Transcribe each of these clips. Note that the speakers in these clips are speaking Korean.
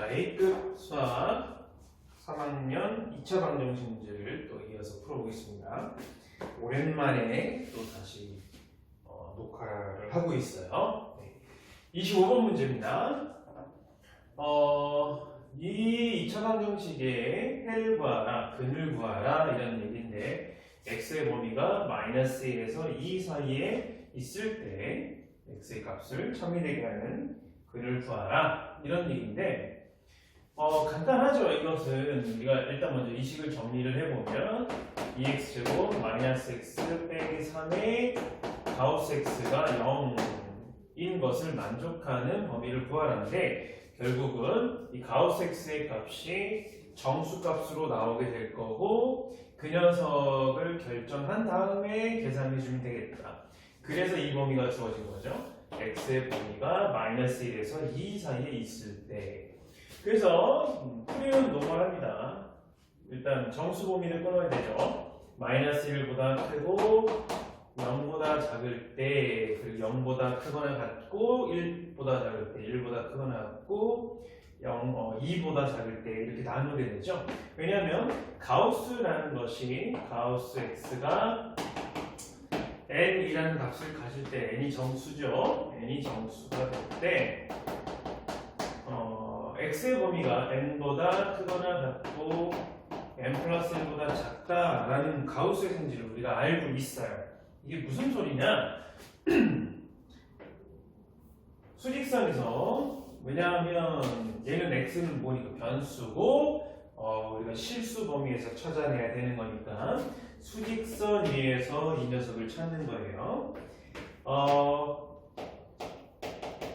자, A급 수학 3학년 2차 방정식 문제를 또 이어서 풀어보겠습니다. 오랜만에 또 다시 녹화를 하고 있어요. 네. 25번 문제입니다. 이 2차 방정식의 헬 구하라, 근을 구하라 이런 얘기인데 x의 범위가 마이너스 1에서 2 사이에 있을 때 x의 값을 첨예되게 하는 근을 구하라 이런 얘기인데 간단하죠. 이것은 우리가 일단 먼저 이 식을 정리를 해보면 2x제곱 마이너스 x 빼기 3의 가우스 x가 0인 것을 만족하는 범위를 구하라는데 결국은 이 가우스 x의 값이 정수값으로 나오게 될 거고 그 녀석을 결정한 다음에 계산해 주면 되겠다. 그래서 이 범위가 주어진 거죠. x의 범위가 마이너스 1에서 2 사이에 있을 때. 그래서 풀이는 노멀합니다. 일단 정수 범위를 끊어야 되죠. 마이너스 1보다 크고 0보다 작을 때, 그리고 0보다 크거나 같고 1보다 작을 때, 1보다 크거나 같고 2보다 작을 때 이렇게 나누게 되죠. 왜냐하면 가우스라는 것이 가우스 x가 n이라는 값을 가질 때 n이 정수죠. n이 정수가 될 때 x의 범위가 n보다 크거나 같고 n 플러스 1보다 작다라는 가우스의 성질을 우리가 알고 있어요. 이게 무슨 소리냐? 수직선에서 왜냐하면 얘는 x는 뭐니까 변수고 우리가 실수 범위에서 찾아내야 되는 거니까 수직선 위에서 이 녀석을 찾는 거예요.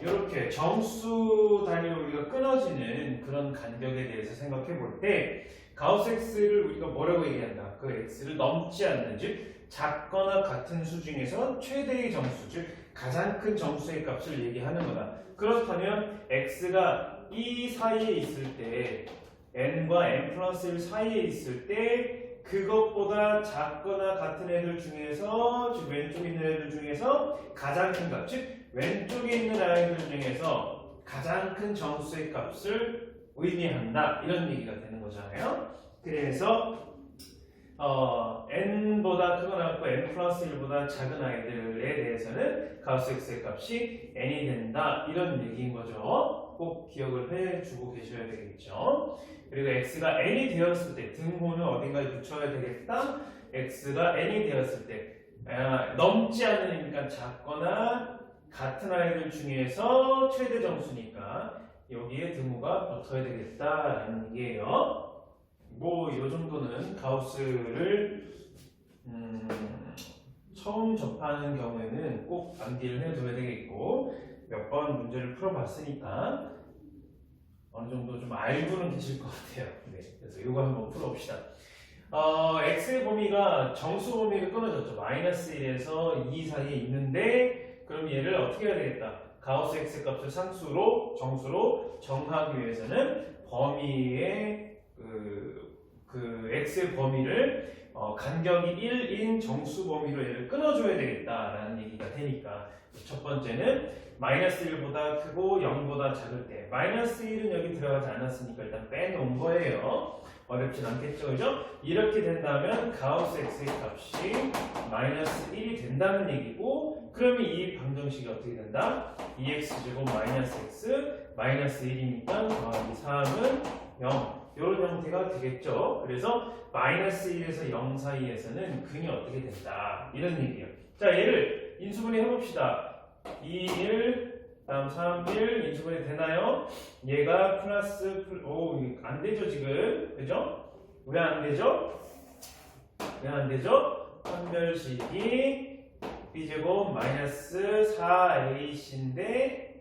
이렇게 정수 단위로 우리가 끊어지는 그런 간격에 대해서 생각해 볼 때 가우스 x를 우리가 뭐라고 얘기한다? 그 x를 넘지 않는, 즉 작거나 같은 수 중에서 최대의 정수, 즉 가장 큰 정수의 값을 얘기하는 거다. 그렇다면 x가 이 사이에 있을 때 n과 n 플러스 1 사이에 있을 때 그것보다 작거나 같은 애들 중에서, 즉 왼쪽에 있는 애들 중에서 가장 큰 값, 즉 왼쪽에 있는 아이들 중에서 가장 큰 정수의 값을 의미한다 이런 얘기가 되는 거잖아요. 그래서 n보다 크거나 같고 n 플러스 1보다 작은 아이들에 대해서는 가우스 x의 값이 n이 된다 이런 얘기인 거죠. 꼭 기억을 해주고 계셔야 되겠죠. 그리고 x가 n이 되었을 때 등호는 어딘가에 붙여야 되겠다. x가 n이 되었을 때 넘지 않으니까 작거나 같은 아이들 중에서 최대 정수니까 여기에 등호가 붙어야 되겠다라는 얘기예요. 뭐 이 정도는 가우스를 처음 접하는 경우에는 꼭 암기를 해둬야 되겠고 몇 번 문제를 풀어봤으니까 어느 정도 좀 알고는 계실 것 같아요. 네, 그래서 이거 한번 풀어봅시다. x의 범위가 정수 범위가 끊어졌죠. 마이너스 1에서 2 사이에 있는데 그럼 얘를 어떻게 해야 되겠다? 가우스 x 값을 상수로 정수로 정하기 위해서는 범위의 그 x의 범위를 간격이 1인 정수 범위로 얘를 끊어줘야 되겠다라는 얘기가 되니까 첫 번째는 마이너스 1보다 크고 0보다 작을 때 마이너스 1은 여기 들어가지 않았으니까 일단 빼놓은 거예요. 어렵진 않겠죠, 그죠? 이렇게 된다면 가우스 x의 값이 마이너스 1이 된다는 얘기고 그러면 이 방정식이 어떻게 된다? 2x제곱 마이너스 x 마이너스 1이니까 더하기 3은 0 이런 형태가 되겠죠. 그래서 마이너스 1에서 0 사이에서는 근이 어떻게 된다 이런 얘기예요. 자, 얘를 인수분해 해봅시다. 2, 1, 다음 3, 1 인수분해 되나요? 얘가 플러스 안 되죠 지금, 그죠? 왜 안 되죠? 왜 안 되죠? 판별식이 b제곱 마이너스 4ac인데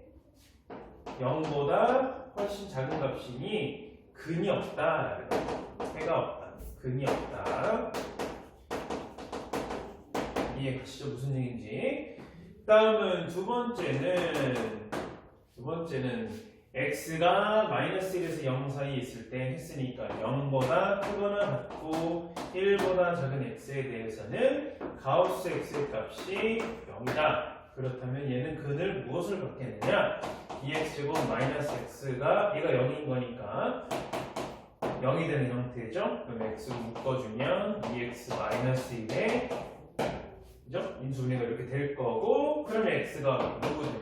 0보다 훨씬 작은 값이니 근이 없다. 해가 없다. 근이 없다. 이해가시죠? 무슨 얘기인지. 다음은 두 번째는 x가 마이너스 1에서 0 사이에 있을 때 했으니까 0보다 크거나 같고 1보다 작은 x에 대해서는 가우스 x의 값이 0이다. 그렇다면 얘는 근을 무엇을 갖겠느냐? 2x제곱 마이너스 x가 얘가 0인 거니까 0이 되는 형태죠. 그럼 x로 묶어주면 2x 마이너스 1에 그죠? 인수분해가 이렇게 될 거고, 그러면 x가 누구 되는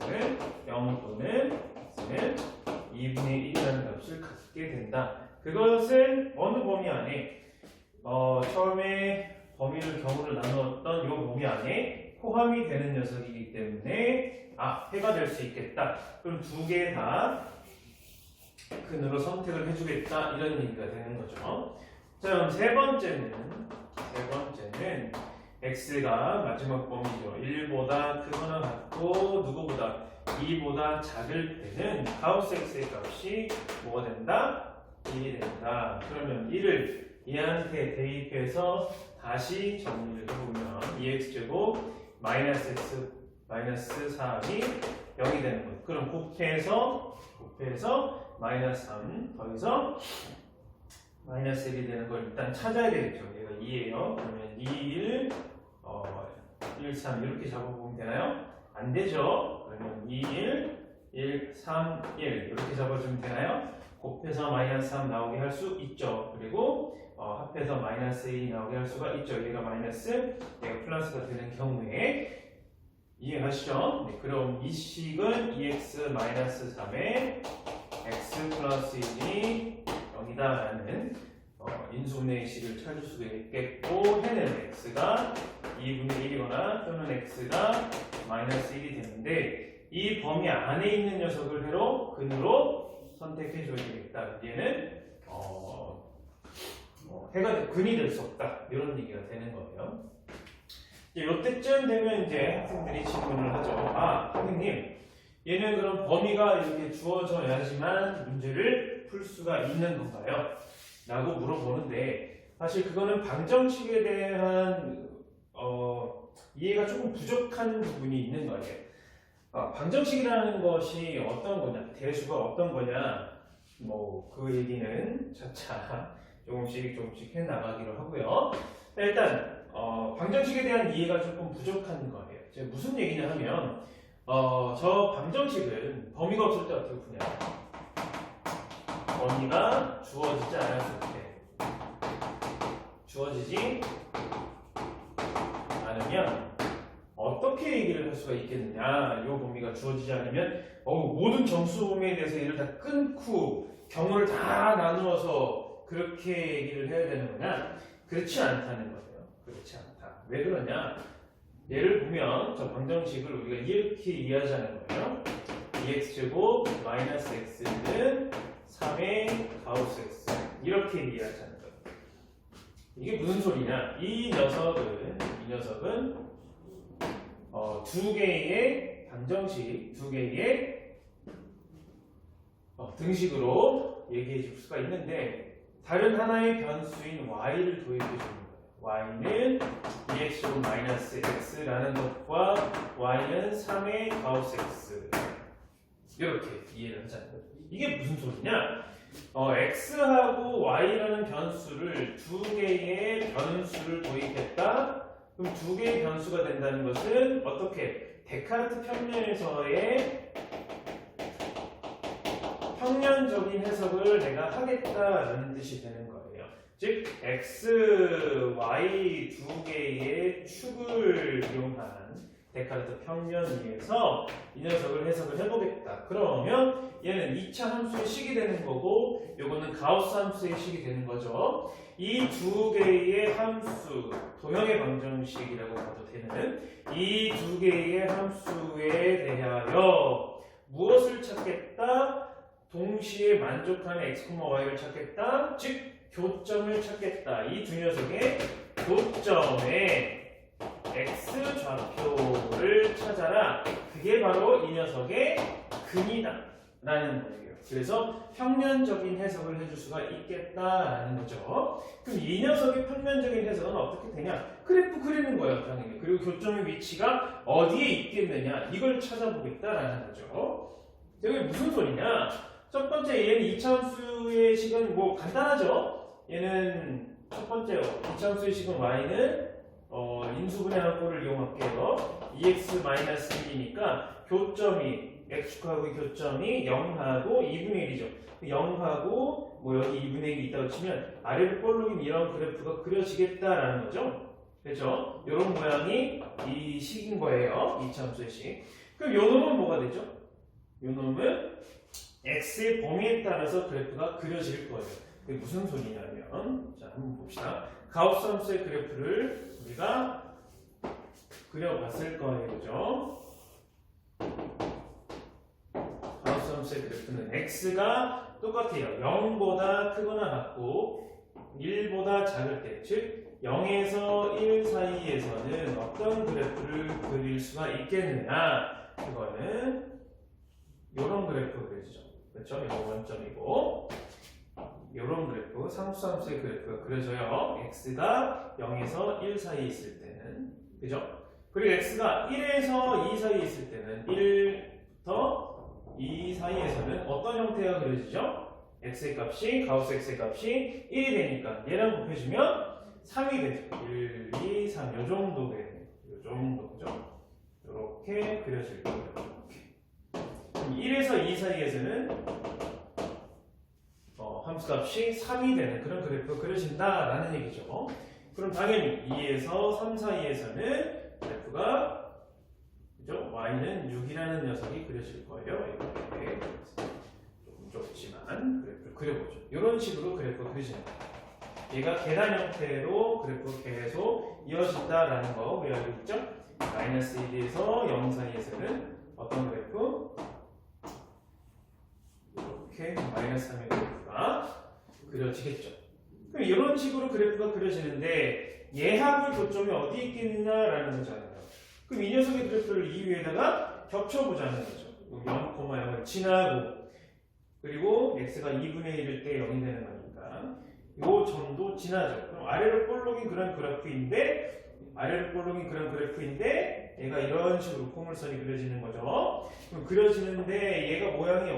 x는 0 또는 x는 2분의 1이라는 값을 갖게 된다. 그것은 어느 범위 안에 처음에 범위를 경우를 나누었던 이 범위 안에 포함이 되는 녀석이기 때문에 해가 될 수 있겠다. 그럼 두 개 다 근으로 선택을 해주겠다 이런 얘기가 되는 거죠. 자, 그럼 세 번째는 x가 마지막 범위죠. 1보다 크거나 같고 누구보다 2보다 작을 때는 가우스 x의 값이 뭐가 된다? 1이 된다. 그러면 1을 얘한테 대입해서 다시 정리를 해보면 2x제곱 마이너스 x 마이너스 3이 0이 되는 거예요. 그럼 곱해서 마이너스 3 더해서 마이너스 1이 되는 걸 일단 찾아야 되겠죠. 얘가 2예요. 그러면 2, 1, 1, 3 이렇게 잡아보면 되나요? 안 되죠. 그러면 2, 1, 3, 1 이렇게 잡아주면 되나요? 곱해서 마이너스 3 나오게 할 수 있죠. 그리고 합해서 마이너스 1이 나오게 할 수가 있죠. 얘가 마이너스, 얘가 플러스가 되는 경우에 이해하시죠? 네, 그럼 이 식은 2x 마이너스 3에 x 플러스 1이 0이다 라는 인수분해의 식을 찾을 수가 있겠고, 해는 x가 2분의 1이거나 또는 x가 마이너스 1이 되는데 이 범위 안에 있는 녀석을 근으로 선택해 줘야 되겠다. 얘는 해가 근이 될 수 없다 이런 얘기가 되는 거예요. 이때쯤 되면 이제 학생들이 질문을 하죠. 선생님, 얘는 그럼 범위가 이렇게 주어져야지만 문제를 풀 수가 있는 건가요? 라고 물어보는데, 사실 그거는 방정식에 대한 이해가 조금 부족한 부분이 있는 거예요. 방정식이라는 것이 어떤 거냐, 대수가 어떤 거냐, 그 얘기는 차차 조금씩 해나가기로 하고요. 일단 방정식에 대한 이해가 조금 부족한 거예요. 제가 무슨 얘기냐 하면 저 방정식은 범위가 없을 때 어떻게 푸냐, 범위가 주어지지 않았을 때, 주어지지 않으면 어떻게 얘기를 할 수가 있겠느냐. 이 범위가 주어지지 않으면 모든 정수 범위에 대해서 얘를 다 끊고 경우를 다 나누어서 그렇게 얘기를 해야 되는 거냐? 그렇지 않다는 거예요. 그렇지 않다. 왜 그러냐? 예를 보면 저 방정식을 우리가 이렇게 이해하자는 거예요. 2x제곱 마이너스 x는 3의 가우스 x 이렇게 이해하자는 거예요. 이게 무슨 소리냐? 이 녀석은 두 개의 방정식, 두 개의 등식으로 얘기해 줄 수가 있는데, 다른 하나의 변수인 y를 도입해 주는 거예요. y는 2x 마이너스 x라는 것과 y는 3의 가우스 x 이렇게 이해를 하자는 거예요. 이게 무슨 소리냐? x하고 y라는 변수를 두 개의 변수를 도입했다. 그럼 두 개의 변수가 된다는 것은 어떻게? 데카르트 평면에서의 평면적인 해석을 내가 하겠다라는 뜻이 되는 거예요. 즉 x, y 두 개의 축을 이용한 데카르트 평면에서 이 녀석을 해석을 해보겠다. 그러면 얘는 2차 함수의 식이 되는 거고, 요거는 가우스 함수의 식이 되는 거죠. 이 두 개의 함수, 도형의 방정식이라고 봐도 되는 이 두 개의 함수에 대하여 무엇을 찾겠다? 동시에 만족하는 x, y를 찾겠다. 즉 교점을 찾겠다. 이 두 녀석의 교점에 x 좌표를 찾아라. 그게 바로 이 녀석의 근이다 라는 거예요. 그래서 평면적인 해석을 해줄 수가 있겠다라는 거죠. 그럼 이 녀석의 평면적인 해석은 어떻게 되냐? 그래프 그리는 거예요, 당연히. 그리고 교점의 위치가 어디에 있겠느냐, 이걸 찾아보겠다라는 거죠. 이게 무슨 소리냐? 첫 번째, 얘는 2차 함수의 식은 간단하죠? 얘는 첫 번째 2차 함수의 식은 y는 인수분해하는 꼴을 이용할게요. 2x-1이니까 교점이 x축하고의 교점이 0하고 2분의 1이죠. 0하고 뭐 여기 2분의 1이 있다고 치면 아래로 볼록인 이런 그래프가 그려지겠다라는 거죠. 그렇죠? 이런 모양이 이 식인 거예요. 이 참수의 식. 그럼 요 놈은 뭐가 되죠? 요 놈은 x의 범위에 따라서 그래프가 그려질 거예요. 그게 무슨 소리냐면, 자 한번 봅시다. 가우스 함수의 그래프를 우리가 그려봤을 거예요, 그죠? 가우스 함수의 그래프는 x가 똑같아요. 0보다 크거나 같고 1보다 작을 때, 즉 0에서 1 사이에서는 어떤 그래프를 그릴 수가 있겠느냐? 그거는 이런 그래프 그려지죠. 그렇죠? 이거 원점이고 이런 그래프, 상수함수의 그래프가 그려져요. x가 0에서 1 사이에 있을 때는, 그죠? 그리고 x가 1에서 2 사이에 있을 때는 1부터 2 사이에서는 어떤 형태가 그려지죠? x의 값이, 가우스 x의 값이 1이 되니까 얘랑 곱해주면 3이 되죠. 1, 2, 3, 요 정도 되요. 요 정도, 그죠? 이렇게 그려질 거예요. 이렇게. 1에서 2 사이에서는 함수값이 3이 되는 그런 그래프가 그려진다라는 얘기죠. 그럼 당연히 2에서 3 사이에서는 그래프가, 그죠? y는 6이라는 녀석이 그려질 거예요. 이렇게 조금 좁지만 그래프를 그려보죠. 이런 식으로 그래프가 그려지는 거예요. 얘가 계단 형태로 그래프가 계속 이어진다라는 거 우리 알고 있죠? 마이너스 1에서 0 사이에서는 어떤 그래프? 이렇게 마이너스 3의 그래프가 그려지겠죠. 그럼 이런 식으로 그래프가 그려지는데 얘하고 교점이 어디에 있겠느냐라는 거잖아요. 그럼 이 녀석의 그래프를 이 위에다가 겹쳐보자는 거죠. 0,0을 지나고, 그리고 x가 2분의 1일 때 0이 되는 거니까 이 점도 지나죠. 그럼 아래로 볼록인 그런 그래프인데, 얘가 이런 식으로 포물선이 그려지는 거죠. 그럼 그려지는데 얘가 모양이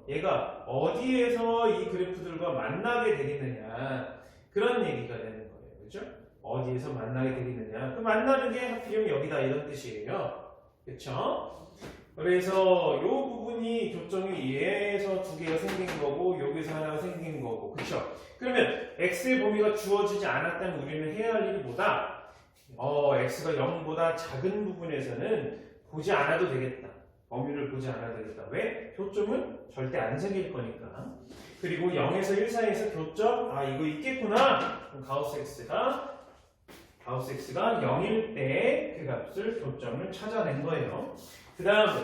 얘가 어디에서 이 그래프들과 만나게 되겠느냐, 그런 얘기가 되는 거예요. 그렇죠? 어디에서 만나게 되겠느냐. 그 만나는 게 하필이면 여기다, 이런 뜻이에요. 그렇죠? 그래서 이 부분이 교점이 얘에서 두 개가 생긴 거고 여기서 하나가 생긴 거고, 그렇죠? 그러면 x의 범위가 주어지지 않았다면 우리는 해야 할 일이 뭐다? x가 0보다 작은 부분에서는 보지 않아도 되겠다. 범위를 보지 않아도 되겠다. 왜? 교점은 절대 안 생길 거니까. 그리고 0에서 1 사이에서 교점, 이거 있겠구나. 그럼 가우스 x가 0일 때 그 값을, 교점을 찾아낸 거예요. 그 다음에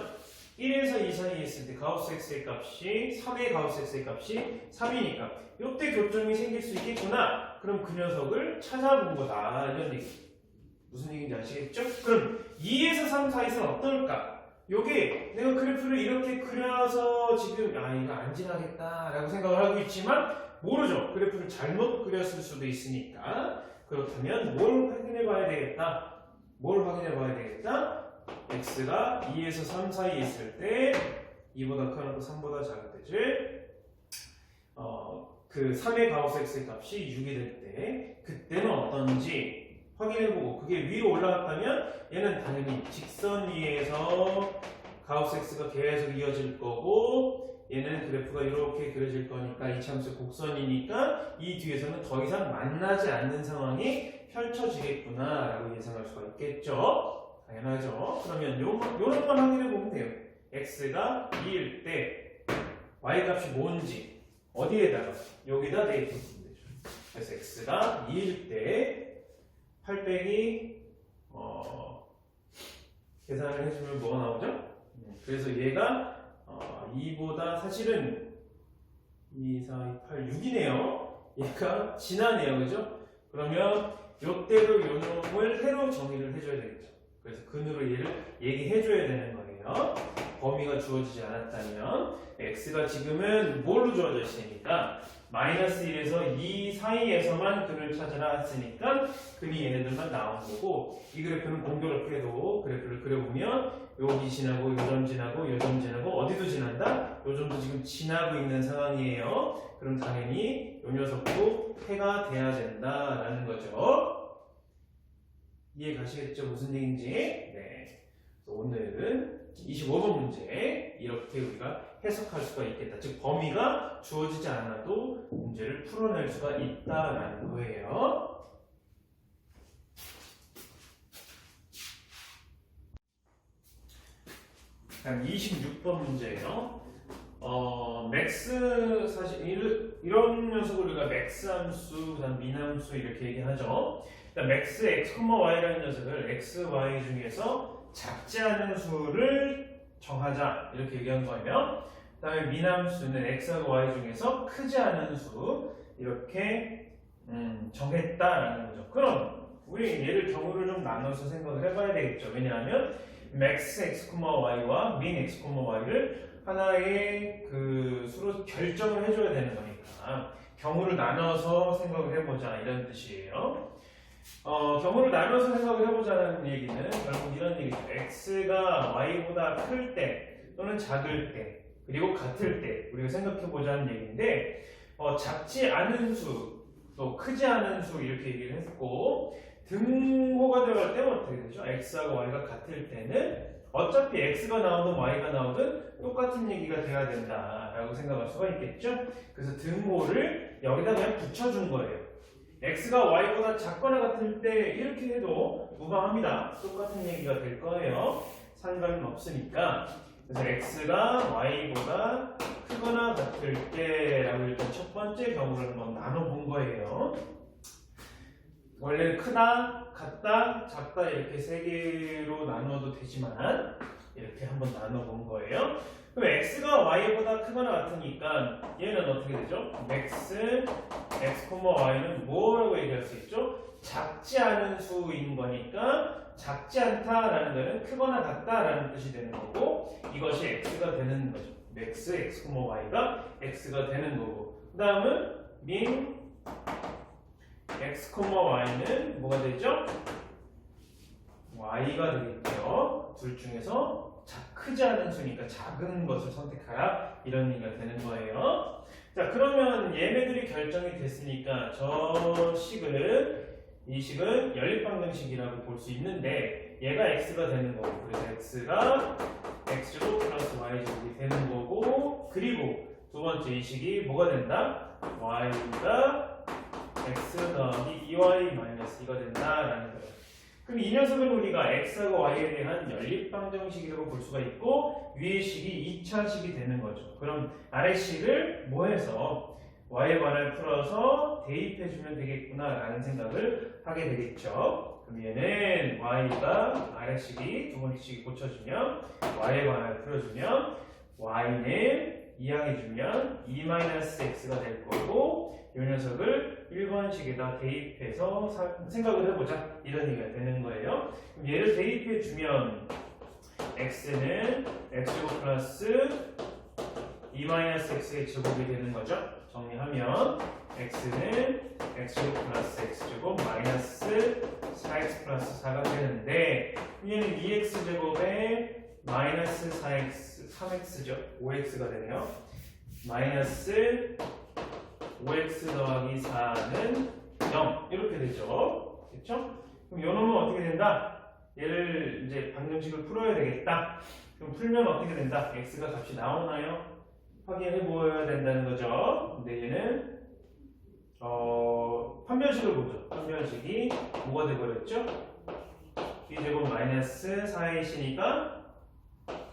1에서 2 사이에 있을 때 가우스 x의 값이 3의 가우스 x의 값이 3이니까 이때 교점이 생길 수 있겠구나. 그럼 그 녀석을 찾아본 거다, 이런 얘기. 무슨 얘기인지 아시겠죠? 그럼 2에서 3 사이에서는 어떨까? 요게 내가 그래프를 이렇게 그려서 지금 이거 안 지나겠다 라고 생각을 하고 있지만 모르죠. 그래프를 잘못 그렸을 수도 있으니까. 그렇다면 뭘 확인해 봐야 되겠다? x가 2에서 3 사이에 있을 때 2보다 커놓고 3보다 작을 때지, 그 3의 가우스 x의 값이 6이 될 때 그때는 어떤지 확인해보고, 그게 위로 올라갔다면 얘는 당연히 직선 위에서 가우스 x가 계속 이어질 거고 얘는 그래프가 이렇게 그려질 거니까 이 참수 곡선이니까 이 뒤에서는 더 이상 만나지 않는 상황이 펼쳐지겠구나 라고 예상할 수가 있겠죠. 당연하죠. 그러면 요런만 확인해보면 돼요. x가 2일 때 y 값이 뭔지 어디에다가, 여기다 대입해보면 되죠. 그래서 x가 2일 때 8 빼기 계산을 해주면 뭐가 나오죠? 그래서 얘가 2보다 사실은 2, 4, 2, 8, 6이네요. 얘가 지나네요. 그죠? 그러면 요때로 요 놈을 해로 정의를 해줘야 되겠죠. 그래서 근으로 얘를 얘기해줘야 되는 거예요. 범위가 주어지지 않았다면 x가 지금은 뭘로 주어져 있으니까 마이너스 1에서 2 사이에서만 근을 찾으라 했으니까 근이 얘네들만 나온 거고, 이 그래프는 공교롭게도 그래프를 그려보면 여기 지나고 요점 지나고 요점 지나고 어디도 지난다? 요점도 지금 지나고 있는 상황이에요. 그럼 당연히 요 녀석도 해가 돼야 된다라는 거죠. 이해 가시겠죠? 무슨 얘기인지? 네. 그래서 오늘은 25번 문제 이렇게 우리가 해석할 수가 있겠다. 즉 범위가 주어지지 않아도 문제를 풀어낼 수가 있다라는 거예요. 그럼 26번 문제예요. 맥스 사실 이런 녀석을 우리가 맥스 함수, 그다음 민 함수 이렇게 얘기하죠. 맥스 x, y라는 녀석을 x, y 중에서 작지 않은 수를 정하자 이렇게 얘기한 거예요. 그다음에 민 함수는 x하고 y 중에서 크지 않은 수 이렇게 정했다라는 거죠. 그럼 우리 얘를 경우를 좀 나눠서 생각을 해봐야 되겠죠. 왜냐하면 max x, y와 min x, y를 하나의 그 수로 결정을 해줘야 되는 거니까 경우를 나눠서 생각을 해보자 이런 뜻이에요. 경우를 나눠서 생각을 해보자는 얘기는 결국 이런 얘기죠. x가 y보다 클 때 또는 작을 때 그리고 같을 때 우리가 생각해보자는 얘기인데 작지 않은 수, 또 크지 않은 수 이렇게 얘기를 했고 등호가 들어갈 때는 어떻게 되죠? x하고 y가 같을 때는 어차피 x가 나오든 y가 나오든 똑같은 얘기가 돼야 된다라고 생각할 수가 있겠죠? 그래서 등호를 여기다 그냥 붙여준 거예요. x가 y보다 작거나 같을 때 이렇게 해도 무방합니다. 똑같은 얘기가 될 거예요. 상관은 없으니까. 그래서 x가 y보다 크거나 같을 때라고 일단 첫 번째 경우를 한번 나눠본 거예요. 원래는 크다, 같다, 작다 이렇게 세 개로 나눠도 되지만 이렇게 한번 나눠본 거예요. 그럼 x가 y보다 크거나 같으니까 얘는 어떻게 되죠? x, y는 뭐라고 얘기할 수 있죠? 작지 않은 수인 거니까 작지 않다라는 거는 크거나 같다라는 뜻이 되는 거고 이것이 x가 되는 거죠. max, x, y가 x가 되는 거고 그 다음은 min x, y는 뭐가 되죠? y가 되겠죠. 둘 중에서 크지 않은 수니까 작은 것을 선택하라 이런 얘기가 되는 거예요. 자 그러면 얘네들이 결정이 됐으니까 이 식은 연립방정식이라고 볼 수 있는데 얘가 x가 되는 거고 그래서 x가 x제곱 플러스 y제곱이 되는 거고 그리고 두 번째 이 식이 뭐가 된다? y가 x 더하기 2y 마이너스 2가 된다라는 거예요. 그럼 이 녀석은 우리가 x하고 y에 대한 연립방정식이라고 볼 수가 있고 위의 식이 2차식이 되는 거죠. 그럼 아래 식을 뭐 해서 y에 관을 풀어서 대입해주면 되겠구나 라는 생각을 하게 되겠죠. 그럼 얘는 y가 아래 식이 두 번째 식이 고쳐주면 y에 관을 풀어주면 y는 이항해주면 2-x가 될 거고 이 녀석을 1번식에다 대입해서 생각을 해보자 이런 얘기가 되는 거예요. 그럼 얘를 대입해주면 x는 x제곱 플러스 2-x의 제곱이 되는 거죠. 정리하면 x는 x제곱 플러스 x제곱 마이너스 4x 플러스 4가 되는데 얘는 2x제곱에 마이너스 4x, 3x죠. 5x가 되네요. 마이너스 5x 더하기 4는 0 이렇게 되죠. 그렇죠? 그럼 요 놈은 어떻게 된다? 얘를 이제 방정식을 풀어야 되겠다. 그럼 풀면 어떻게 된다? x가 값이 나오나요? 확인해 보아야 된다는 거죠. 근데 얘는 판별식을 보죠. 판별식이 뭐가 되버렸죠? b제곱 마이너스 4ac니까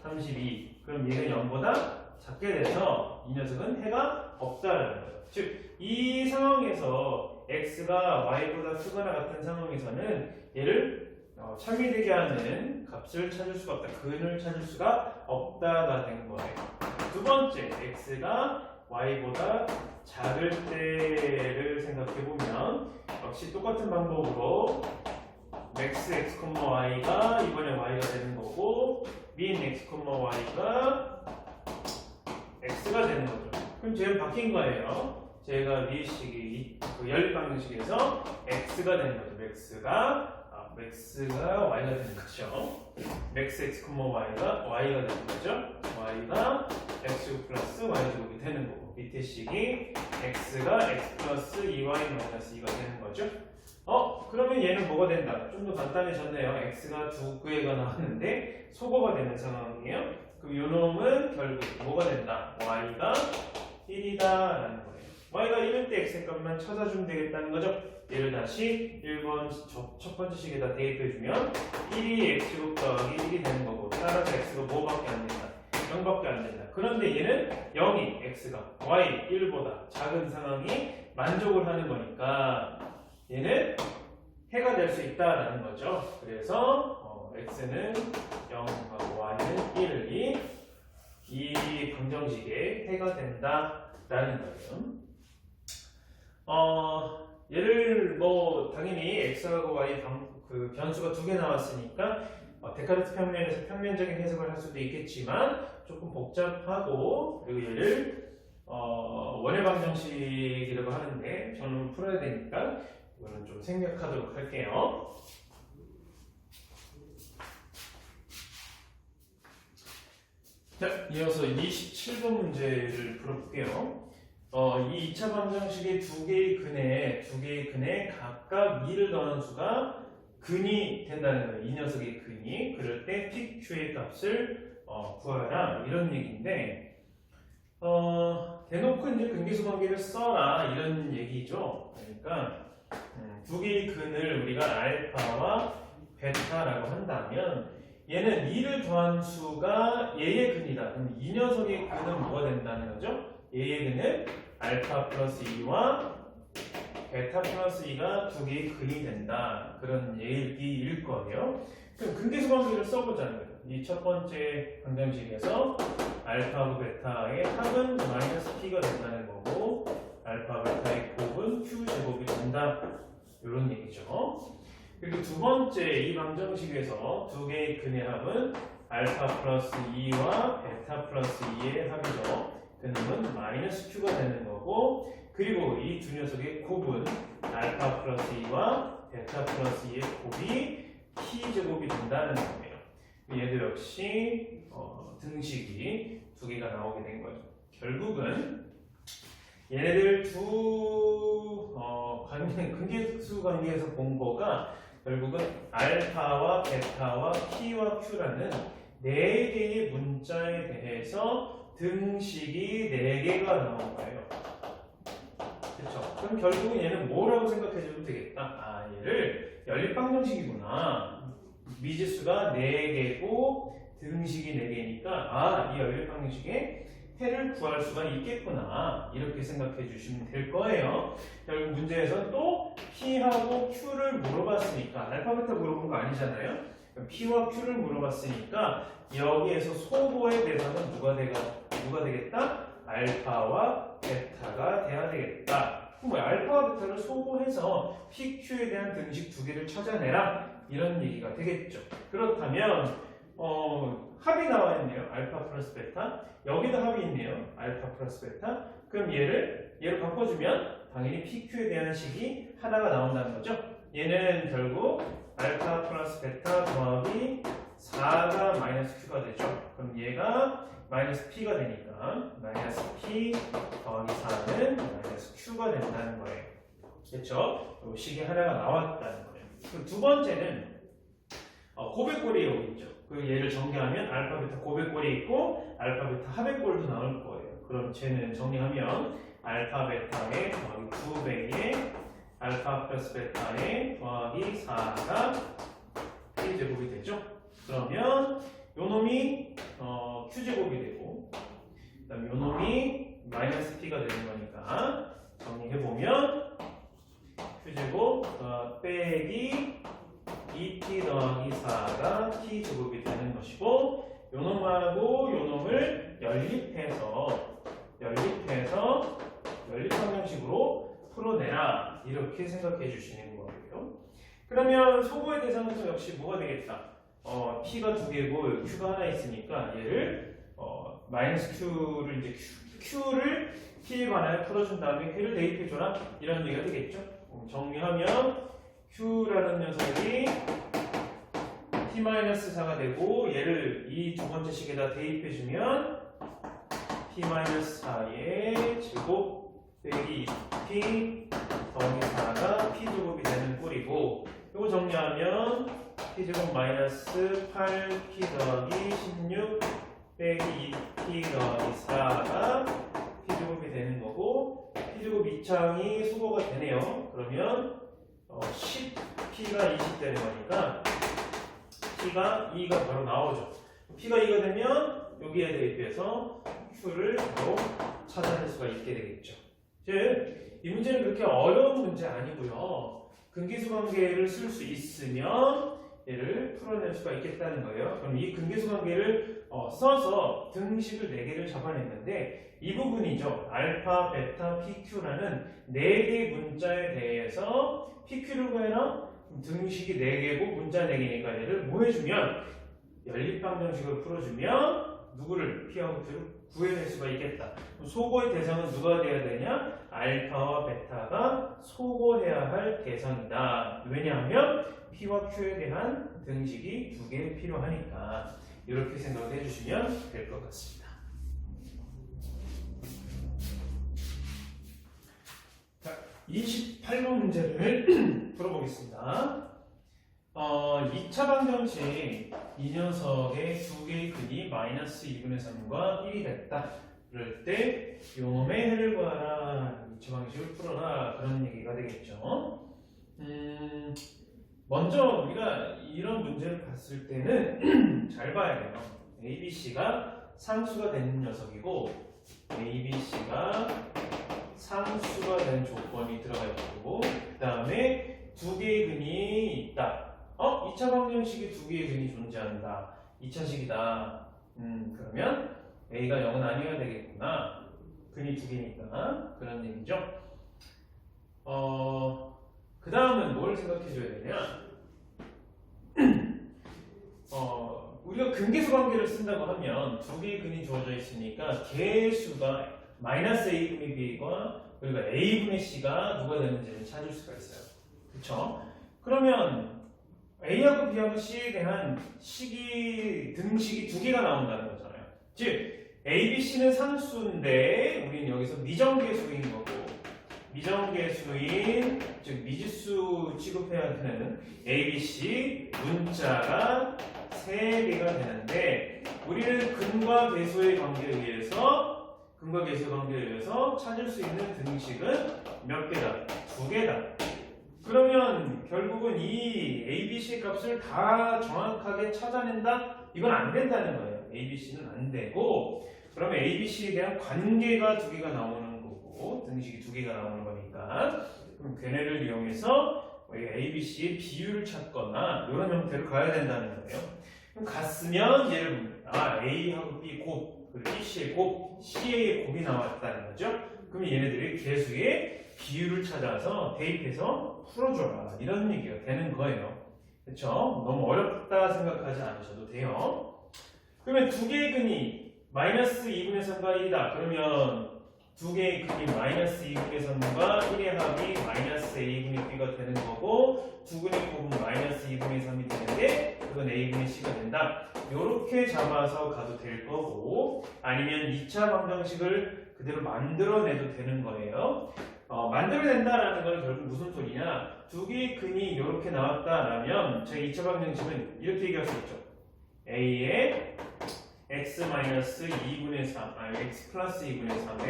32. 그럼 얘는 0보다 작게 돼서 이 녀석은 해가 없다라는 거예요. 즉 이 상황에서 x가 y보다 크거나 같은 상황에서는 얘를 참이되게 하는 값을 찾을 수가 없다. 근을 찾을 수가 없다가 된 거예요. 두 번째, x가 y보다 작을 때를 생각해보면 역시 똑같은 방법으로 max x, y가 이번에 y가 되는 거고 min x, y가 x가 되는 거죠. 그럼 쟤는 바뀐 거예요. 제가 위식이 그 연립방정식에서 x가 되는 거죠. max가 y가 되는 거죠. max x, y가 되는 거죠. y가 x 플러스 y제곱이 되는 거고 밑에 식이 x가 x 플러스 2y 마이너스 2가 되는 거죠. 그러면 얘는 뭐가 된다? 좀 더 간단해졌네요. x가 2개가 나왔는데 소거가 되는 상황이에요. 그럼 요 놈은 결국 뭐가 된다? y가 1이다 라는 거예요. y가 1일 때 x의 값만 찾아주면 되겠다는 거죠. 얘를 다시 1번 첫 번째 식에다 대입해주면 1이 x제곱 더하기 1이 되는 거고, 따라서 x가 뭐밖에 안 된다? 0밖에 안 된다. 그런데 얘는 0이 x가 y 1보다 작은 상황이 만족을 하는 거니까 얘는 해가 될 수 있다라는 거죠. 그래서 x는 0하고 y는 1이 이 방정식의 해가 된다라는 거예요. 얘를 뭐 당연히 x하고 y 그 변수가 2개 나왔으니까 데카르트 평면에서 평면적인 해석을 할 수도 있겠지만 조금 복잡하고, 그리고 얘를 원의 방정식이라고 하는데 저는 풀어야 되니까 이거는 좀 생략하도록 할게요. 자, 이어서 27번 문제를 풀어볼게요. 이 2차 방정식의 두 개의 근에 각각 2를 더한 수가 근이 된다는 거예요. 이 녀석의 근이. 그럴 때 PQ의 값을 구하라 이런 얘기인데, 대놓고 이제 근계수 관계를 써라 이런 얘기죠. 그러니까 두 개의 근을 우리가 알파와 베타라고 한다면 얘는 2를 더한 수가 얘의 근이다. 그럼 이 녀석의 근은 뭐가 된다는 거죠? 얘의 근은 알파 플러스 2와 베타 플러스 2가 두 개의 근이 된다. 그런 얘기일 거예요. 그럼 근계수 관계를 써보자는 거예요. 이 첫 번째 방정식에서 알파하고 베타의 합은 마이너스 p가 된다는 거고, 알파 베타의 곱은 q제곱이 된다. 이런 얘기죠. 그리고 두 번째 이 방정식에서 두 개의 근의 합은 알파 플러스 2와 베타 플러스 2의 합이죠. 그놈은 마이너스 q가 되는 거고, 그리고 이 두 녀석의 곱은 알파 플러스 2와 베타 플러스 2의 곱이 p제곱이 된다는 거예요. 얘도 역시 등식이 두 개가 나오게 된 거죠. 결국은 얘네들 두 근계수 관계에서 본 거가 결국은 알파와 베타와 p와 q라는 네 개의 문자에 대해서 등식이 4개가 나온 거예요. 그렇죠? 그럼 결국은 얘는 뭐라고 생각해주면 되겠다. 얘를 연립방정식이구나. 미지수가 4개고 등식이 4개니까 이 연립방정식에 해를 구할 수가 있겠구나. 이렇게 생각해 주시면 될 거예요. 결국 문제에서 또 P하고 Q를 물어봤으니까, 알파 베타 물어본 거 아니잖아요. P와 Q를 물어봤으니까 여기에서 소보의 대상은 누가 되겠다? 알파와 베타가 돼야 되겠다. 그럼 알파와 베타를 소보해서 PQ에 대한 등식 두 개를 찾아내라. 이런 얘기가 되겠죠. 그렇다면 합이 나와 있네요. 알파 플러스 베타. 여기도 합이 있네요. 알파 플러스 베타. 그럼 얘를 바꿔주면 당연히 PQ에 대한 식이 하나가 나온다는 거죠. 얘는 결국 알파 플러스 베타 더하기 4가 마이너스 Q가 되죠. 그럼 얘가 마이너스 P가 되니까 마이너스 P 더하기 4는 마이너스 Q가 된다는 거예요. 그렇죠? 식이 하나가 나왔다는 거예요. 그럼 두 번째는 고백골이 여기 있죠. 그 얘를 정리하면 알파 베타 고백골이 있고 알파 베타 합의골도 나올 거예요. 그럼 쟤는 정리하면 알파 베타의 더하기 2배의 알파 플러스 베타의 더하기 4가 P제곱이 되죠. 그러면 요 놈이 Q제곱이 되고, 그 다음에 요 놈이 마이너스 P가 되는 거니까 정리해보면 Q제곱 빼기 2P 더하기 4가 P제곱이 되는 것이고, 요 놈하고 요 놈을 연립해서 연립방정식으로 풀어내라. 이렇게 생각해 주시는 거예요. 그러면 소보의 대상은 또 역시 뭐가 되겠다? P가 2개고 Q가 하나 있으니까 얘를 마이너스 Q를 이제 Q를 P에 관하여 풀어준 다음에 Q를 대입해줘라. 이런 얘기가 되겠죠. 정리하면 Q라는 녀석이 P-4가 되고, 얘를 이 두 번째 식에다 대입해주면 P-4의 제곱 빼기 P 더하기 4가 P제곱이 되는 꼴이고, 정리하면 p제곱 마이너스 8p 더하기 16 빼기 2p 더하기 4가 p제곱이 되는 거고 p제곱 이창이 수거가 되네요. 그러면 10p가 20 되는 거니까 p가 2가 바로 나오죠. p가 2가 되면 여기에 대입해서 q를 바로 찾아낼 수가 있게 되겠죠. 즉, 이 문제는 그렇게 어려운 문제 아니고요. 근기수 관계를 쓸 수 있으면 얘를 풀어낼 수가 있겠다는 거예요. 그럼 이 근기수 관계를 써서 등식을 4개를 잡아냈는데 이 부분이죠. 알파, 베타, PQ라는 4개의 문자에 대해서 PQ를 구해라. 등식이 4개고 문자 4개니까 얘를 뭐 해주면 연립방정식을 풀어주면 누구를 P하고 Q를 구해낼 수가 있겠다. 소거의 대상은 누가 돼야 되냐? 알파와 베타가 소거해야 할 대상이다. 왜냐하면 P와 Q에 대한 등식이 2개 필요하니까 이렇게 생각해 주시면 될 것 같습니다. 자, 28번 문제를 풀어보겠습니다. 2차 방정식 이 녀석의 2개의 근이 마이너스 2분의 3과 1이 됐다. 그럴 때 요놈의 해를 구하라. 2차 방정식을 풀어라. 그런 얘기가 되겠죠. 먼저 우리가 이런 문제를 봤을 때는 잘 봐야 돼요. ABC가 상수가 된 녀석이고 ABC가 상수가 된 조건이 들어가 있고 그 다음에 2개의 근이 있다. 2차 방정식에 2개의 근이 존재한다. 2차식이다. 그러면 A가 0은 아니어야 되겠구나. 근이 2개니까 그런 얘기죠. 그 다음은 뭘 생각해줘야 되냐? 우리가 근계수 관계를 쓴다고 하면 2개의 근이 주어져 있으니까 개수가 마이너스 A분의 B가 그리고 A분의 C가 누가 되는지를 찾을 수가 있어요. 그쵸? 그러면 A하고 B하고 C에 대한 등식이 2개가 나온다는 거잖아요. 즉 A, B, C는 상수인데 우리는 여기서 미정계수인 거고 미정계수인 즉 미지수 취급해야 되는 A, B, C 문자가 3개가 되는데 우리는 근과 계수의 관계에 의해서 찾을 수 있는 등식은 몇 개다? 2개다. 그러면 결국은 이 A, B, C 값을 다 정확하게 찾아낸다? 이건 안 된다는 거예요. A, B, C는 안 되고 그러면 A, B, C에 대한 관계가 2개가 나오는 거고 등식이 2개가 나오는 거니까 그럼 걔네를 이용해서 A, B, C의 비율을 찾거나 이런 형태로 가야 된다는 거예요. 그럼 갔으면 얘를 A하고 B 곱 그리고 B, C의 곱, C의 곱이 나왔다는 거죠. 그럼 얘네들이 계수의 비율을 찾아서 대입해서 풀어줘라 이런 얘기가 되는 거예요. 그렇죠? 너무 어렵다 생각하지 않으셔도 돼요. 그러면 2개의 근이 마이너스 2분의 3과 1이다. 그러면 2개의 근이 마이너스 2분의 3과 1의 합이 마이너스 A분의 B가 되는 거고 2근의 곱은 마이너스 2분의 3이 되는데 그건 A분의 C가 된다. 이렇게 잡아서 가도 될 거고 아니면 2차 방정식을 그대로 만들어내도 되는 거예요. 만들어낸다라는 건 결국 무슨 소리냐? 2개의 근이 이렇게 나왔다라면 저희 2차 방정식은 이렇게 얘기할 수 있죠. A의 x-2분의 3, x 플러스 2분의 3에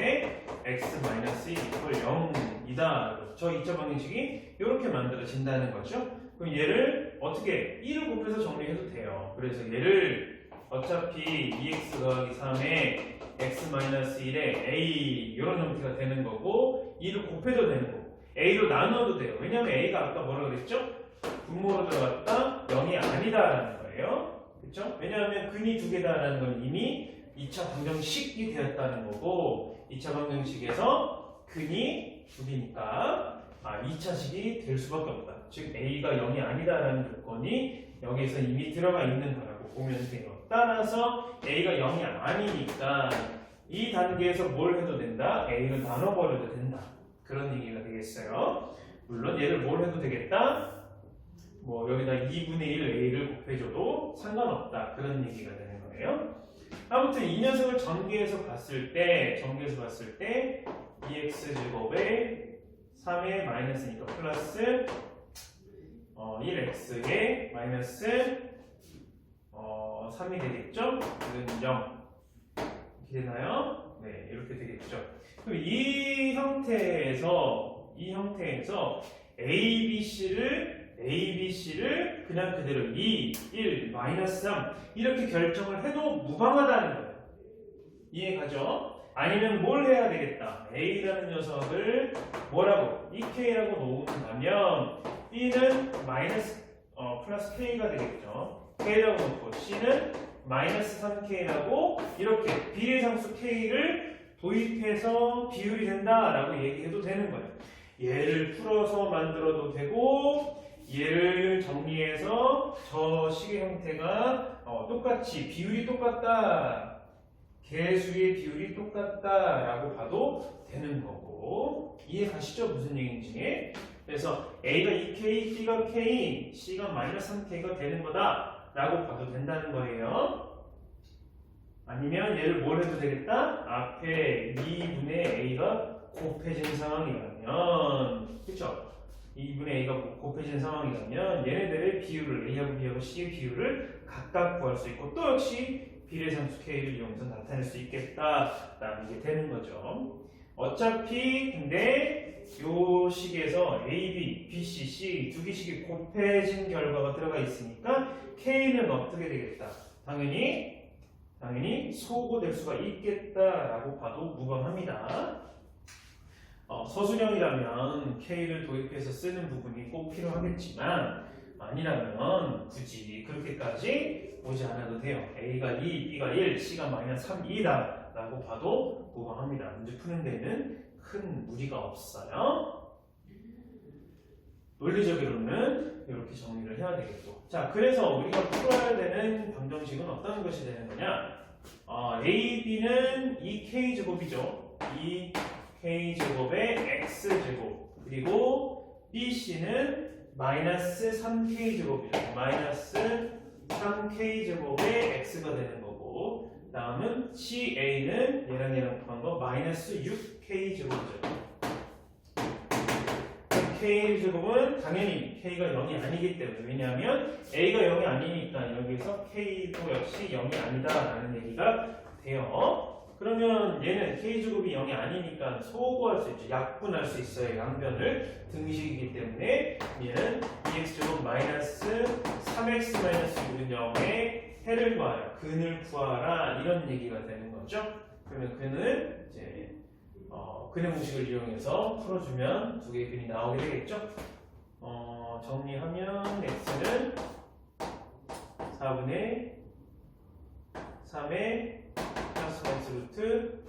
x-2 이퀄 0이다. 저 2차 방정식이 이렇게 만들어진다는 거죠. 그럼 얘를 어떻게 1을 곱해서 정리해도 돼요. 그래서 얘를 어차피 2x 더하기 3에 x-1에 a 이런 형태가 되는 거고 2를 곱해도 되는 거고 a로 나눠도 돼요. 왜냐하면 a가 아까 뭐라 그랬죠? 분모로 들어갔다 0이 아니다라는 거예요. 그렇죠? 왜냐하면 근이 2개다라는 건 이미 2차 방정식이 되었다는 거고 2차 방정식에서 근이 2개니까 2차식이 될 수밖에 없다. 즉 A가 0이 아니다라는 조건이 여기에서 이미 들어가 있는 거라고 보면 돼요. 따라서 A가 0이 아니니까 이 단계에서 뭘 해도 된다? A를 나눠버려도 된다. 그런 얘기가 되겠어요. 물론 얘를 뭘 해도 되겠다? 뭐 여기다 2분의 1 A를 곱해줘도 상관없다. 그런 얘기가 되는 거예요. 아무튼 이 녀석을 전개해서 봤을 때 2x 제곱에 3의 마이너스니까 플러스 1x에 마이너스 3이 되겠죠? 이건 0 이렇게 되나요? 네, 이렇게 되겠죠. 그럼 이 형태에서 ABC를 그냥 그대로 2, 1, 마이너스 3 이렇게 결정을 해도 무방하다는 거예요. 이해가죠? 아니면 뭘 해야 되겠다. A라는 녀석을 뭐라고? 2K라고 놓으면 B는 마이너스 플러스 K가 되겠죠. K라고 놓고 C는 마이너스 3K라고 이렇게 비례상수 K를 도입해서 비율이 된다라고 얘기해도 되는 거예요. 얘를 풀어서 만들어도 되고 얘를 정리해서 저 식의 형태가 똑같이 비율이 똑같다. 개수의 비율이 똑같다라고 봐도 되는 거고 이해 가시죠? 무슨 얘기인지. 그래서 A가 2K, B가 K, C가 마이너스 3K가 되는 거다 라고 봐도 된다는 거예요. 아니면 얘를 뭘 해도 되겠다? 앞에 2분의 A가 곱해진 상황이라면 그쵸? 2분의 A가 곱해진 상황이라면 얘네들의 비율을 A하고 B하고 C의 비율을 각각 구할 수 있고 또 역시 비례상수 K를 이용해서 나타낼 수 있겠다라는 게 되는 거죠. 어차피 근데 요 식에서 A, B, B, C, C 두 개씩이 곱해진 결과가 들어가 있으니까 K는 어떻게 되겠다? 당연히 소거될 수가 있겠다라고 봐도 무방합니다. 서술형이라면 K를 도입해서 쓰는 부분이 꼭 필요하겠지만 아니라면 굳이 그렇게까지 보지 않아도 돼요. A가 2, B가 1, C가 마이너스 3, 2다 라고 봐도 무방합니다. 문제 푸는 데는 큰 무리가 없어요. 논리적으로는 이렇게 정리를 해야 되겠고. 자, 그래서 우리가 풀어야 되는 방정식은 어떤 것이 되는 거냐? A, B는 2K제곱이죠. 2K제곱의 X제곱. 그리고 B, C는 마이너스 3K제곱이죠. 마이너스 3K제곱의 X가 되는 거고 다음은 CA는 얘랑 더한 거 마이너스 6K제곱이죠. K제곱은 당연히 K가 0이 아니기 때문에 왜냐하면 A가 0이 아니니까 여기서 K도 역시 0이 아니다라는 얘기가 돼요. 그러면 얘는 K제곱이 0이 아니니까 소거할 수 있죠. 약분할 수 있어요. 양변을 등식이기 때문에 얘는 2x제곱 마이너스 3x 마이너스 6은 0의 해를 구하라, 근을 구하라 이런 얘기가 되는 거죠. 그러면 근은 이제 근의 공식을 이용해서 풀어주면 두 개의 근이 나오게 되겠죠. 정리하면 x는 4분의 3의 플러스 마이너스 루트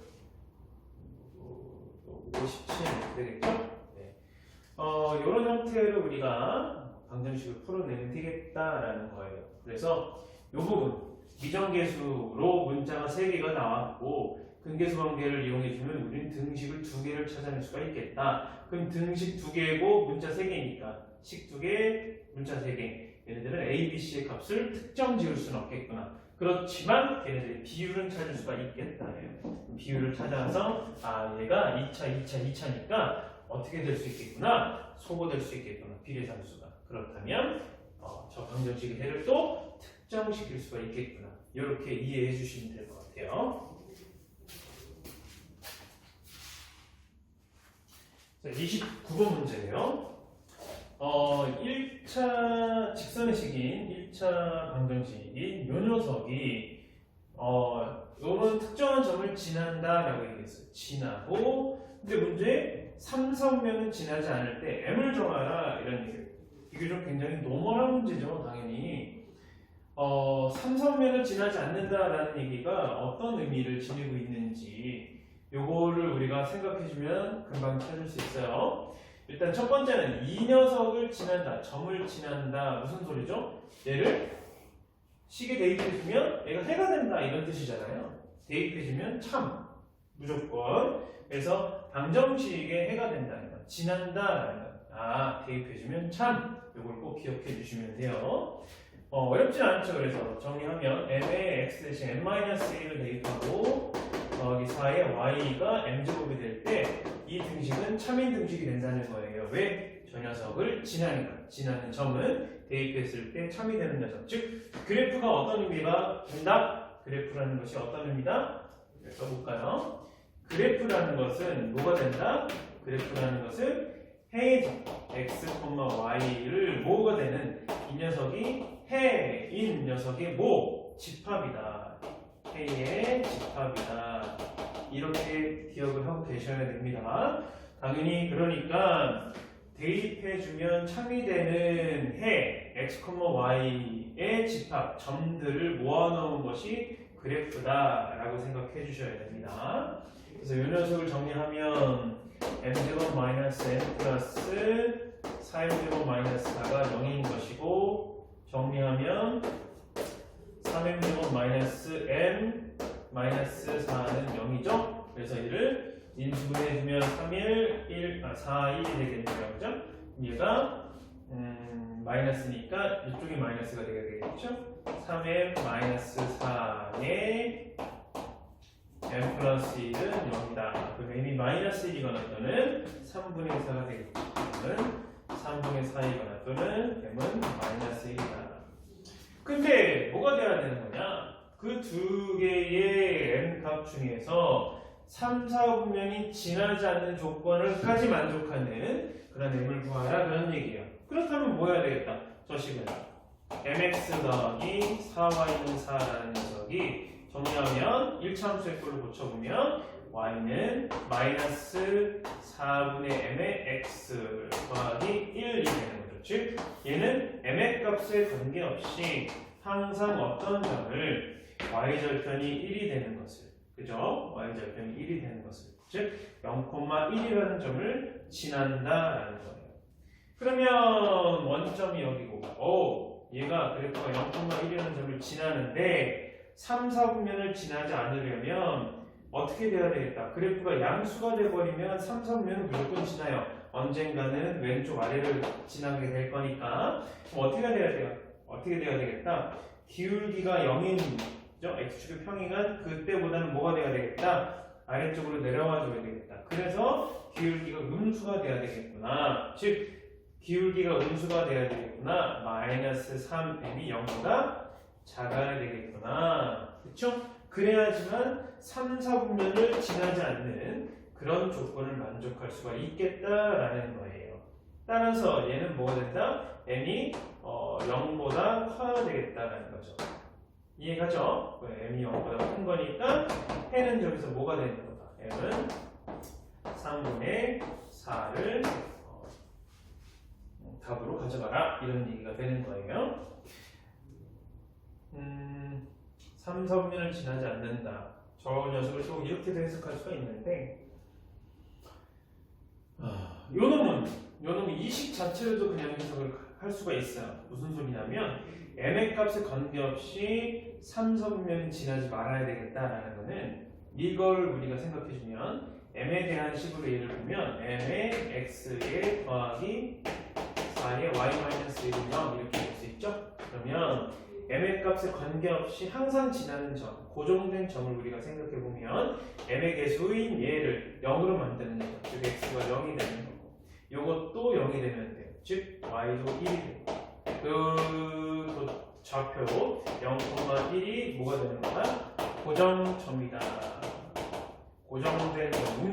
57 되겠죠? 네. 이런 형태로 우리가 방정식을 풀어내면 되겠다라는 거예요. 그래서 이 부분 미정계수로 문자가 3개가 나왔고 근계수 관계를 이용해주면 우리는 등식을 2개를 찾아낼 수가 있겠다. 그럼 등식 2개고 문자 3개니까 식 2개, 문자 3개. 얘네들은 A, B, C의 값을 특정 지을 수는 없겠구나. 그렇지만 걔네들의 비율은 찾을 수가 있겠다. 비율을 찾아서 얘가 2차니까 어떻게 될 수 있겠구나. 소거될 수 있겠구나. 비례상수가. 그렇다면 저 방정식의 해를 또 특정시킬 수가 있겠구나. 이렇게 이해해 주시면 될 것 같아요. 자, 29번 문제예요. 1차 직선의 식인 1차 방정식인 요 녀석이 요런 특정한 점을 지난다라고 얘기했어요. 지나고 근데 문제 3선면은 지나지 않을 때 m을 정하라 이런 얘기예요. 이게 좀 굉장히 노멀한 문제죠. 당연히 3선면은 지나지 않는다라는 얘기가 어떤 의미를 지니고 있는지 요거를 우리가 생각해주면 금방 찾을 수 있어요. 일단 첫 번째는 이 녀석을 지난다, 점을 지난다 무슨 소리죠? 얘를 식에 대입해주면 얘가 해가 된다 이런 뜻이잖아요. 대입해주면 참 무조건. 그래서 방정식에 해가 된다, 지난다. 대입해주면 참. 요걸 꼭 기억해 주시면 돼요. 어렵진 않죠. 그래서 정리하면 m에 x 대신 m-1을 대입하고 더하기 4에 y가 m제곱이 될 때 이 등식은 참인 등식이 된다는 거예요. 왜? 저 녀석을 지나는 점은 대입했을 때 참이 되는 녀석. 즉 그래프가 어떤 의미가 된다? 그래프라는 것이 어떤 의미다? 써볼까요? 그래프라는 것은 뭐가 된다? 그래프라는 것은 해의 x, y를 뭐가 되는 이 녀석이 해인 녀석의 집합이다. 해의 집합이다. 이렇게 기억을 하고 계셔야 됩니다. 당연히 그러니까 대입해주면 참이 되는 해 x, y의 집합 점들을 모아놓은 것이 그래프다라고 생각해 주셔야 됩니다. 그래서 이 녀석을 정리하면 m 제곱 마이너스 n 플러스 4m제곱 마이너스 4가 0인 것이고 정리하면 3m제곱 마이너스 m 마이너스 4는 0이죠. 그래서 이를 인수분해주면 3일 4, 1이 되겠네요. 그죠? 얘가 마이너스니까 이쪽이 마이너스가 되겠죠. 3m 마이너스 4에 m 플러스 1은 0이다. 그럼 m이 마이너스 1이거나 또는 3분의 4가 되겠죠. 또는 3분의 4이거나 또는 m은 마이너스 1이다. 근데 뭐가 돼야 되는 거냐? 그 두 개의 m 값 중에서 3, 4분면이 지나지 않는 조건을까지 만족하는 그런 m을 구하라 그런 얘기예요. 그렇다면 뭐 해야 되겠다? 저 식은 mx 더하기 4y는 4라는 녀석이 정리하면 1차함수의 꼴로 고쳐보면 y는 마이너스 4분의 m의 x 더하기 1이 되는 거죠. 즉 얘는 m의 값에 관계없이 항상 어떤 점을 y절편이 1이 되는 것을, 그죠? y절편이 1이 되는 것을, 즉 0,1이라는 점을 지난다라는 거예요. 그러면 원점이 여기고, 얘가 그래프가 0,1이라는 점을 지나는데 3, 4분면을 지나지 않으려면 어떻게 돼야 되겠다? 그래프가 양수가 돼버리면 3, 4분면은 무조건 지나요. 언젠가는 왼쪽 아래를 지나게 될 거니까 어떻게 돼야 되겠다? 기울기가 0인 x축의 평행한 그때보다는 뭐가 돼야 되겠다? 아래쪽으로 내려와 줘야 되겠다. 그래서 기울기가 음수가 돼야 되겠구나. 즉 기울기가 음수가 돼야 되겠구나. 마이너스 3m이 0보다 작아야 되겠구나. 그렇죠? 그래야지만 3, 4분면을 지나지 않는 그런 조건을 만족할 수가 있겠다라는 거예요. 따라서 얘는 뭐가 된다? m이 0보다 커야 되겠다라는 거죠. 이해가죠? m이 0보다 큰 거니까 해는 저기서 뭐가 되는 거다? m은 3분의 4를 답으로 가져가라 이런 얘기가 되는 거예요. 3, 4분면을 지나지 않는다. 저 녀석을 또 이렇게도 해석할 수가 있는데 요놈은 이 식 자체로도 그냥 해석을 할 수가 있어요. 무슨 소리냐면 m의 값에 관계없이 3, 4분면이 지나지 말아야 되겠다라는 거는 이걸 우리가 생각해주면 m에 대한 식으로 예를 보면 m의 x에 더하기 4의 y-1은 0 이렇게 될 수 있죠? 그러면 m의 값에 관계없이 항상 지나는 점, 고정된 점을 우리가 생각해보면 m의 개수인 얘를 0으로 만드는 녀석, 즉 x가 0이 되는 거고 요것도 0이 되면 돼요. 즉 y도 1이 되고 그 좌표 0,1이 뭐가 되는 거야? 고정점이다. 고정된 점,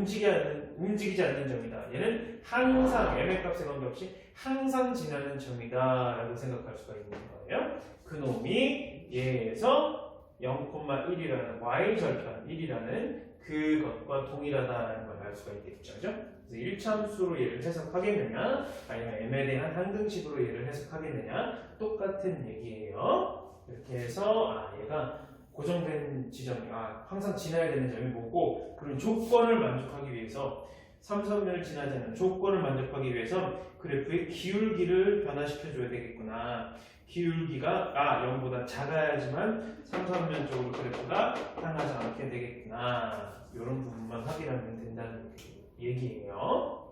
움직이지 않는 점이다. 얘는 항상 m의 값에 관계없이 항상 지나는 점이다 라고 생각할 수가 있는 거예요. 그놈이 얘에서 0,1이라는 y절편 1이라는 그것과 동일하다라는 걸 알 수가 있겠죠. 그죠? 그래서 1차함수로 얘를 해석하겠느냐 아니면 m에 대한 항등식으로 얘를 해석하겠느냐 똑같은 얘기예요. 이렇게 해서 얘가 고정된 지점이 항상 지나야 되는 점이 뭐고 그런 조건을 만족하기 위해서 3, 4분면을 지나지 않는 조건을 만족하기 위해서 그래프의 기울기를 변화시켜줘야 되겠구나. 기울기가 0보다 작아야지만 3, 4분면 쪽으로 그래프가 향하지 않게 되겠구나. 이런 부분만 확인하면 된다는 얘기예요.